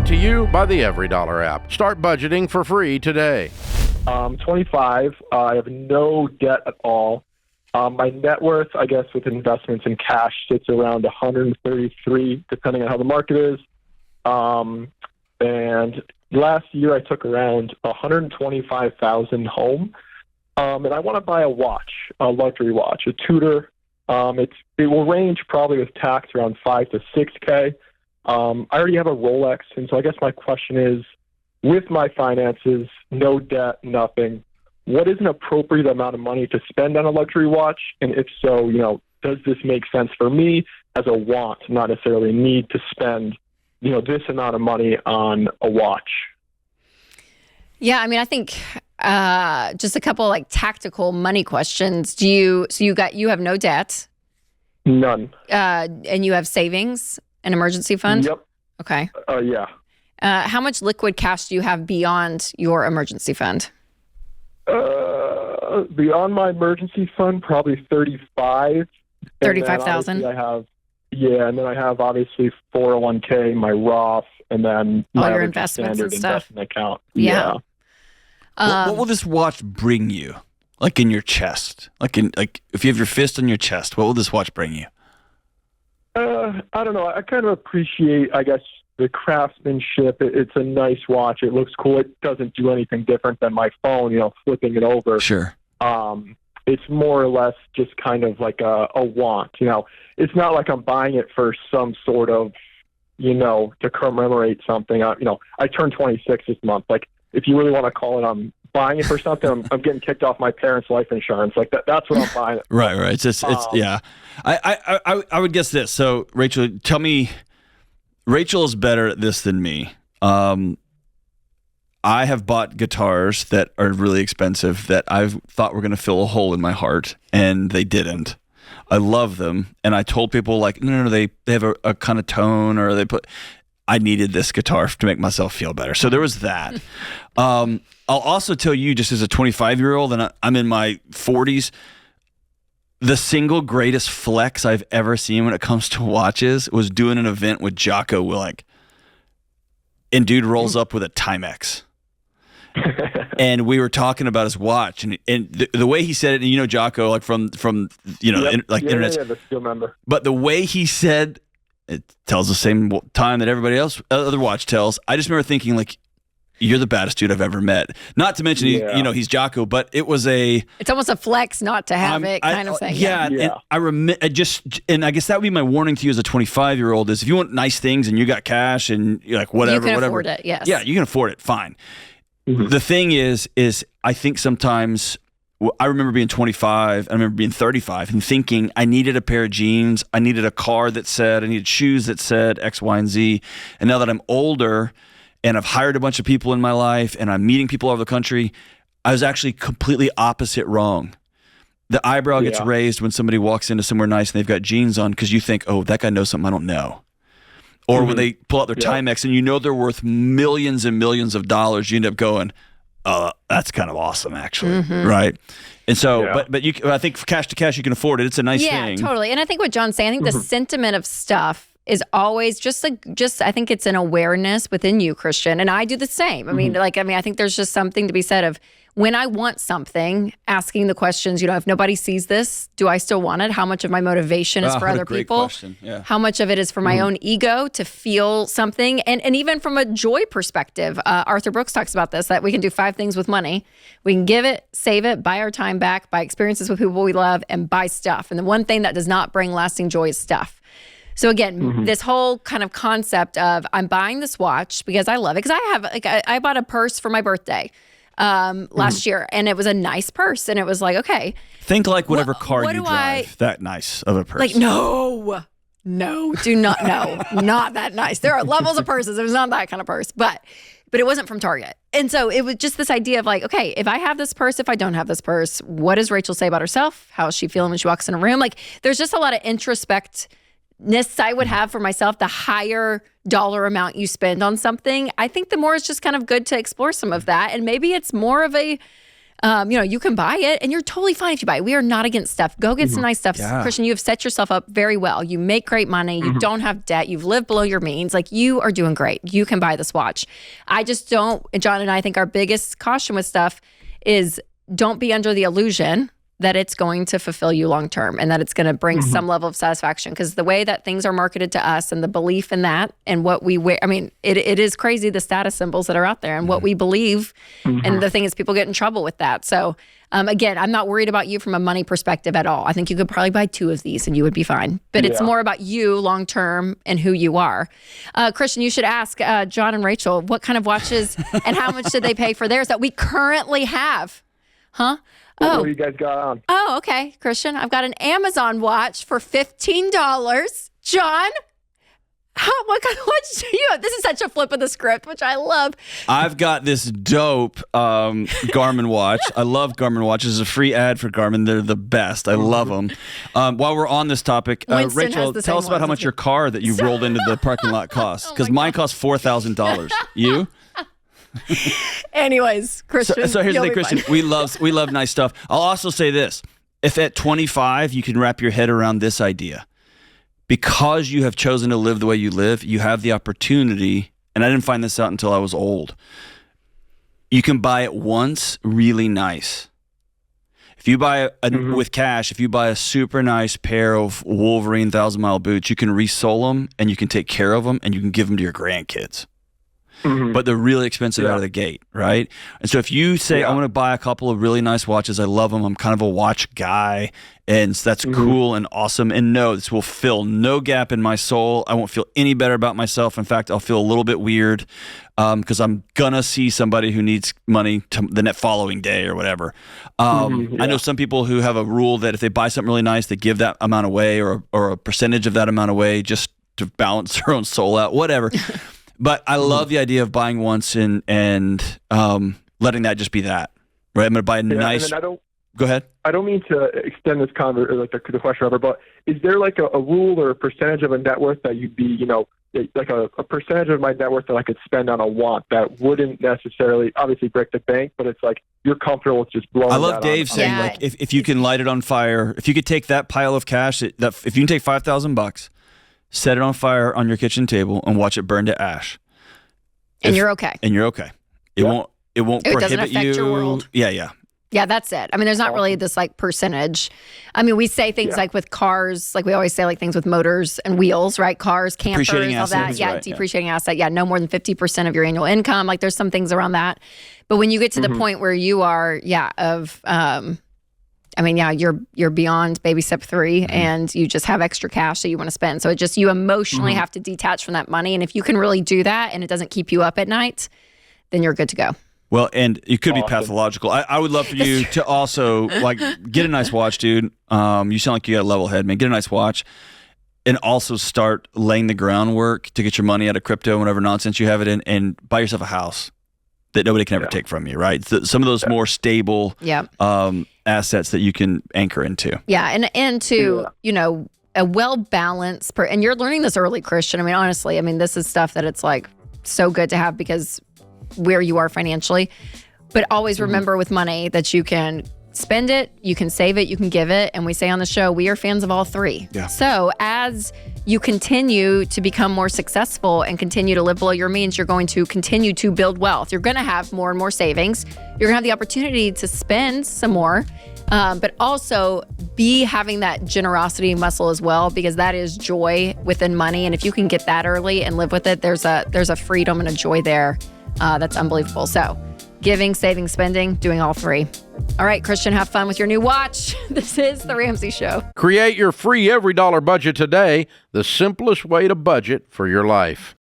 Brought to you by the Every Dollar app. Start budgeting for free today. 25. I have no debt at all. My net worth, I guess, with investments in cash sits around 133, depending on how the market is. And last year I took around 125,000 home. And I want to buy a watch, a luxury watch, a Tudor. It will range probably with tax around 5 to 6K. I already have a Rolex, and so I guess my question is, with my finances, no debt, nothing, what is an appropriate amount of money to spend on a luxury watch? And if so, does this make sense for me as a want, not necessarily a need to spend, this amount of money on a watch? Yeah, I mean, I think just a couple like tactical money questions. You have no debt? None. And you have savings, an emergency fund? Yep. Okay. Yeah. How much liquid cash do you have beyond your emergency fund? Beyond my emergency fund, probably 35. 35,000. And then I have obviously 401k, my Roth, and then all my your investments and stuff. Investment account. Yeah. What will this watch bring you? Like in your chest? Like if you have your fist on your chest, what will this watch bring you? I don't know. I kind of appreciate, I guess, the craftsmanship. It's a nice watch. It looks cool. It doesn't do anything different than my phone, flipping it over. Sure. It's more or less just kind of like a want. It's not like I'm buying it for some sort of, to commemorate something. I turned 26 this month. Like, if you really want to call it, I'm buying it for something. I'm getting kicked off my parents' life insurance. Like that's what I'm buying it for. Right. It's yeah. I would guess this. So Rachel, tell me, Rachel is better at this than me. I have bought guitars that are really expensive that I've thought were going to fill a hole in my heart, and they didn't. I love them, and I told people like, no, they have a kind of tone, or I needed this guitar to make myself feel better. So there was that. I'll also tell you, just as a 25-year-old, and I'm in my 40s, the single greatest flex I've ever seen when it comes to watches was doing an event with Jocko Willink. And dude rolls up with a Timex. And we were talking about his watch, and the way he said it, and Jocko, like from internet. Yeah, still remember. But the way he said it tells the same time that everybody else, other watch tells. I just remember thinking, like, you're the baddest dude I've ever met. Not to mention, he's Jocko, but it was it's almost a flex not to have it kind of thing. Yeah. And I guess that would be my warning to you as a 25-year-old is if you want nice things and you got cash and you're like, whatever. You can afford it, yes. Yeah, you can afford it, fine. Mm-hmm. The thing is I think sometimes, I remember being 25, I remember being 35 and thinking I needed a pair of jeans, I needed a car that said, I needed shoes that said X, Y, and Z. And now that I'm older and I've hired a bunch of people in my life and I'm meeting people all over the country, I was actually completely opposite wrong. The eyebrow gets raised when somebody walks into somewhere nice and they've got jeans on because you think, oh, that guy knows something I don't know. Or when they pull out their Timex and they're worth millions and millions of dollars, you end up going, that's kind of awesome, actually, right? And so, but I think cash to cash, you can afford it. It's a nice thing. Yeah, totally. And I think what John's saying, I think the sentiment of stuff is always just I think it's an awareness within you, Christian, and I do the same. I mean, I think there's just something to be said of when I want something, asking the questions, if nobody sees this, do I still want it? How much of my motivation is for other people? Yeah. How much of it is for my own ego to feel something? And even from a joy perspective, Arthur Brooks talks about this, that we can do 5 things with money. We can give it, save it, buy our time back, buy experiences with people we love, and buy stuff. And the one thing that does not bring lasting joy is stuff. So again, this whole kind of concept of I'm buying this watch because I love it. Because I bought a purse for my birthday last year, and it was a nice purse, and it was like, okay. Think like whatever car you drive, that nice of a purse. Like, no, do not, not that nice. There are levels of purses. It was not that kind of purse, but it wasn't from Target. And so it was just this idea of like, okay, if I have this purse, if I don't have this purse, what does Rachel say about herself? How is she feeling when she walks in a room? Like, there's just a lot of introspect I would have for myself. The higher dollar amount you spend on something, I think the more it's just kind of good to explore some of that. And maybe it's more of a You can buy it and you're totally fine if you buy it. We are not against stuff. Go get some nice stuff. Yeah. Christian, you have set yourself up very well. You make great money. You don't have debt. You've lived below your means. Like, you are doing great. You can buy this watch. I just don't, John and I think our biggest caution with stuff is don't be under the illusion that it's going to fulfill you long term and that it's going to bring some level of satisfaction. Because the way that things are marketed to us and the belief in that and what we wear, I mean, it is crazy, the status symbols that are out there and what we believe. And the thing is, people get in trouble with that. So again, I'm not worried about you from a money perspective at all. I think you could probably buy 2 of these and you would be fine. But it's more about you long term and who you are. Christian, you should ask John and Rachel what kind of watches and how much did they pay for theirs that we currently have? Huh? What do you guys got on? Oh, okay, Christian. I've got an Amazon watch for $15. John, what kind of watch do you have? This is such a flip of the script, which I love. I've got this dope Garmin watch. I love Garmin watches. It's a free ad for Garmin. They're the best. I love them. While we're on this topic, Winston Rachel, has the tell same us about how ones much as your car that you rolled into the parking lot costs. Because mine cost $4,000. You? Anyways, Christian. So here's the you'll thing, be Christian. fine. We love nice stuff. I'll also say this. If at 25 you can wrap your head around this idea, because you have chosen to live the way you live, you have the opportunity, and I didn't find this out until I was old, you can buy it once really nice. If you buy with cash, if you buy a super nice pair of Wolverine 1,000-mile boots, you can resole them and you can take care of them and you can give them to your grandkids. But they're really expensive out of the gate, right? And so if you say, I want to buy a couple of really nice watches, I love them, I'm kind of a watch guy, and so that's cool and awesome, and no, this will fill no gap in my soul. I won't feel any better about myself. In fact, I'll feel a little bit weird because I'm going to see somebody who needs money the following day or whatever. I know some people who have a rule that if they buy something really nice, they give that amount away or a percentage of that amount away just to balance their own soul out, whatever. But I love the idea of buying once and letting that just be that, right? I'm going to buy a nice. Go ahead. I don't mean to extend this the question over, but is there like a rule or a percentage of a net worth that you'd be, like a percentage of my net worth that I could spend on a want that wouldn't necessarily obviously break the bank, but it's like you're comfortable with just blowing. I love Dave saying like if you can light it on fire, if you could take that pile of cash, if you can take $5,000. Set it on fire on your kitchen table and watch it burn to ash. And you're okay. And you're okay. It won't prohibit doesn't affect you. your world. Yeah. Yeah, that's it. I mean, there's not really this like percentage. I mean, we say things like with cars, like we always say like things with motors and wheels, right? Cars, campers, all that. Yeah, right, depreciating asset. Yeah, no more than 50% of your annual income. Like there's some things around that. But when you get to the point where you are, you're beyond baby step 3 and you just have extra cash that you want to spend. So you emotionally have to detach from that money. And if you can really do that and it doesn't keep you up at night, then you're good to go. Well, and it could be pathological. I would love for you to also like get a nice watch, dude. You sound like you got a level head, man. Get a nice watch and also start laying the groundwork to get your money out of crypto and whatever nonsense you have it in and buy yourself a house that nobody can ever take from you, right? Some of those more stable assets that you can anchor into. Yeah, and to, a well-balanced, and you're learning this early, Christian. I mean, honestly, this is stuff that it's like so good to have because where you are financially. But always remember with money that you can spend it, you can save it, you can give it. And we say on the show, we are fans of all 3. Yeah. So as you continue to become more successful and continue to live below your means, you're going to continue to build wealth. You're going to have more and more savings. You're going to have the opportunity to spend some more, but also be having that generosity muscle as well, because that is joy within money. And if you can get that early and live with it, there's a freedom and a joy there that's unbelievable. So giving, saving, spending, doing all 3. All right, Christian, have fun with your new watch. This is The Ramsey Show. Create your free every dollar budget today, the simplest way to budget for your life.